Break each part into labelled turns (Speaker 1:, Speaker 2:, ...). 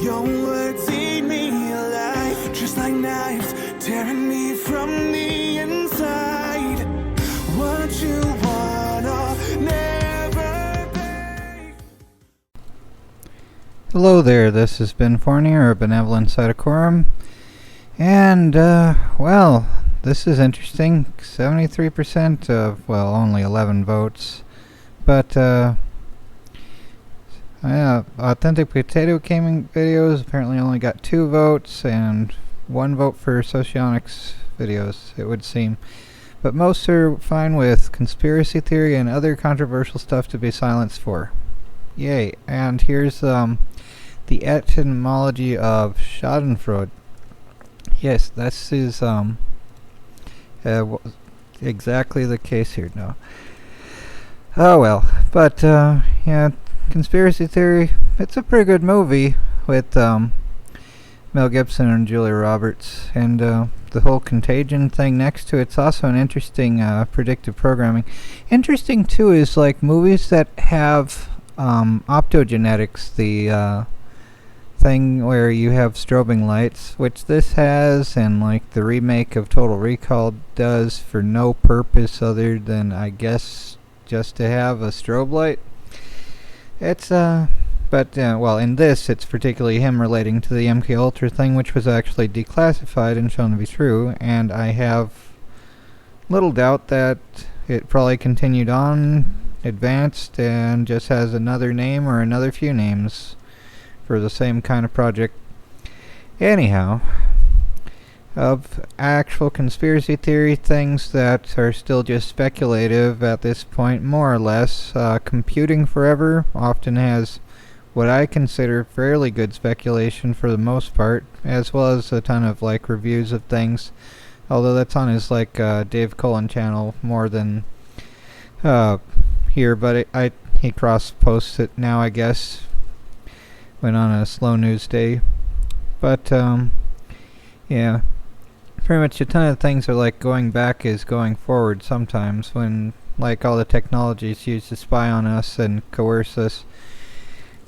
Speaker 1: Your words eat me alive, just like knives, tearing me from the inside. What you wanna never be.
Speaker 2: Hello there, this has been Fournier, a benevolent cytocorum. And, well, this is interesting. 73% of, well, only 11 votes. But, Authentic Potato Gaming videos apparently only got 2 votes, and 1 vote for Socionics videos, it would seem. But most are fine with conspiracy theory and other controversial stuff to be silenced for. Yay. And here's, the etymology of schadenfreude. Yes, this is exactly the case here now. Oh well, but yeah, conspiracy theory, it's a pretty good movie with Mel Gibson and Julia Roberts, and the whole contagion thing next to it's also an interesting predictive programming. Interesting too is like movies that have optogenetics, the thing where you have strobing lights, which this has, and like the remake of Total Recall does for no purpose other than, I guess, just to have a strobe light. It's well, in this it's particularly him relating to the MK Ultra thing, which was actually declassified and shown to be true, and I have little doubt that it probably continued on, advanced, and just has another name or another few names for the same kind of project. Anyhow, of actual conspiracy theory things that are still just speculative at this point, more or less, Computing Forever often has what I consider fairly good speculation for the most part, as well as a ton of like reviews of things, although that's on his like Dave Cullen channel more than here, but he cross posts it now, I guess, when on a slow news day. But yeah, pretty much a ton of things are like going back is going forward sometimes, when like all the technology is used to spy on us and coerce us.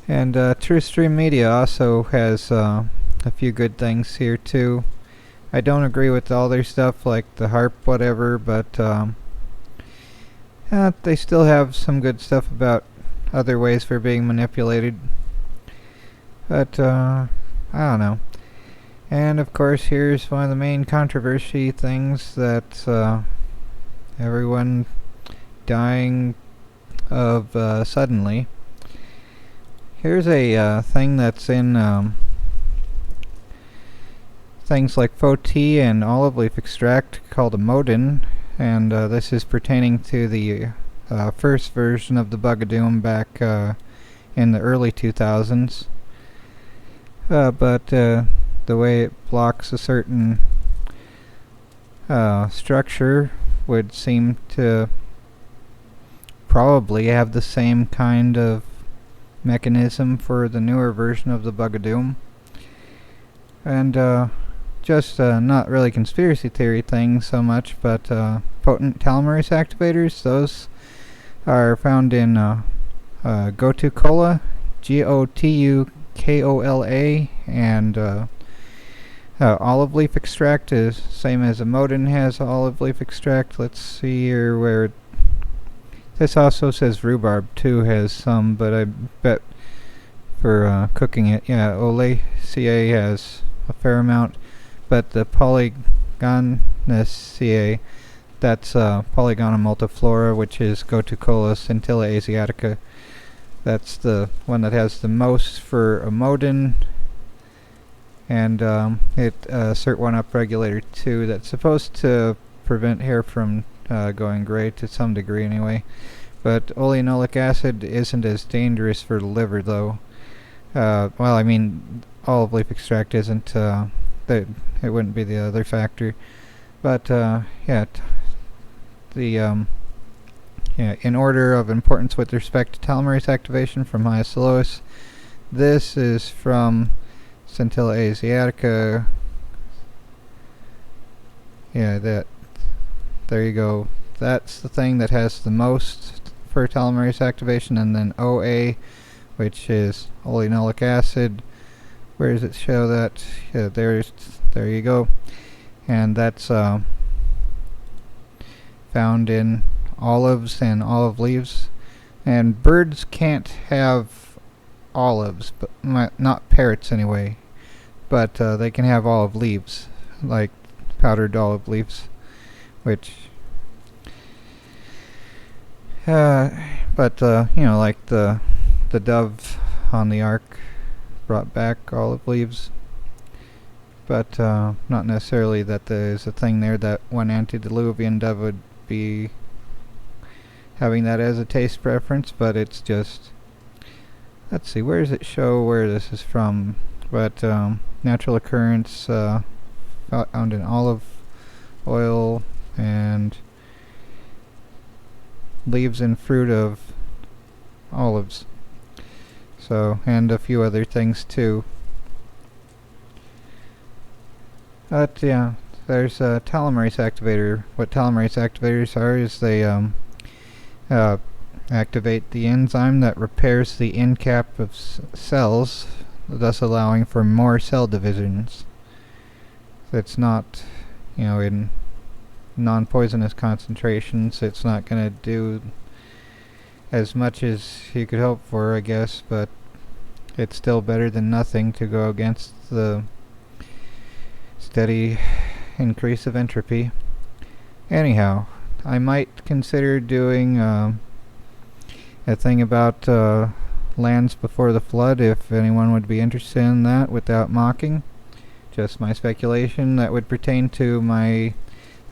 Speaker 2: And True Stream Media also has a few good things here too. I don't agree with all their stuff like the HARP whatever, but they still have some good stuff about other ways for being manipulated. But I don't know. And of course, here's one of the main controversy things that everyone dying of suddenly. Here's a thing that's in things like foti and olive leaf extract called emodin, and this is pertaining to the first version of the Bugadoom back in the early 2000s. But the way it blocks a certain structure would seem to probably have the same kind of mechanism for the newer version of the Bugadoom. And just not really conspiracy theory things so much, but potent telomerase activators, those are found in gotu kola, GOTU-KOLA, and olive leaf extract is same as emodin has olive leaf extract. Let's see here where this also says rhubarb too has some, but I bet for cooking it, yeah, Oleaceae has a fair amount, but the Polygonaceae, that's Polygona multiflora, which is gotu kola, Scintilla asiatica. That's the one that has the most for emodin, and it SIRT1 upregulator 2 that's supposed to prevent hair from going gray to some degree anyway. But oleanolic acid isn't as dangerous for the liver though. Well, I mean, olive leaf extract isn't, it wouldn't be the other factor. But yeah, the yeah, in order of importance with respect to telomerase activation from highest to lowest, this is from Scintilla asiatica. Yeah, there you go. That's the thing that has the most for telomerase activation, and then OA, which is oleanolic acid, where does it show that? Yeah, there you go. And that's found in olives and olive leaves. And birds can't have olives, but not parrots anyway. But they can have olive leaves, like powdered olive leaves, which but like the dove on the ark brought back olive leaves, but not necessarily that there's a thing there that one antediluvian dove would be having that as a taste preference, but it's just, let's see, where does it show where this is from? But natural occurrence found in olive oil and leaves and fruit of olives. So, and a few other things too. But yeah, there's a telomerase activator. What telomerase activators are is they activate the enzyme that repairs the end cap of cells, thus allowing for more cell divisions. It's not, in non-poisonous concentrations, it's not going to do as much as you could hope for, I guess, but it's still better than nothing to go against the steady increase of entropy. Anyhow, I might consider doing a thing about lands before the flood, if anyone would be interested in that, without mocking. Just my speculation. That would pertain to my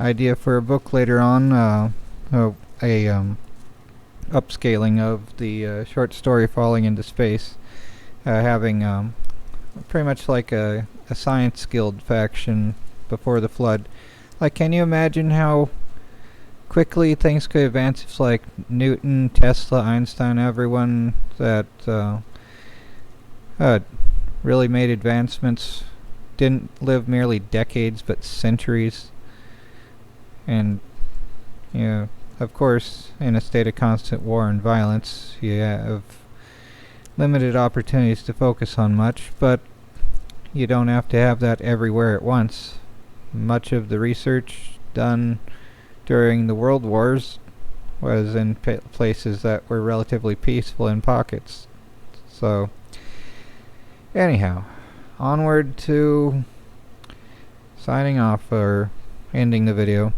Speaker 2: idea for a book later on, upscaling of the short story Falling into Space, having pretty much like a science guild faction before the flood. Like, can you imagine how quickly things could advance if, like, Newton, Tesla, Einstein, everyone that really made advancements didn't live merely decades but centuries? And of course, in a state of constant war and violence, you have limited opportunities to focus on much, but you don't have to have that everywhere at once. Much of the research done during the world wars was in places that were relatively peaceful in pockets. So, anyhow, onward to signing off, or ending the video.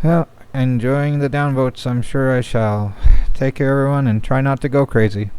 Speaker 2: Well, enjoying the downvotes, I'm sure I shall. Take care, everyone, and try not to go crazy.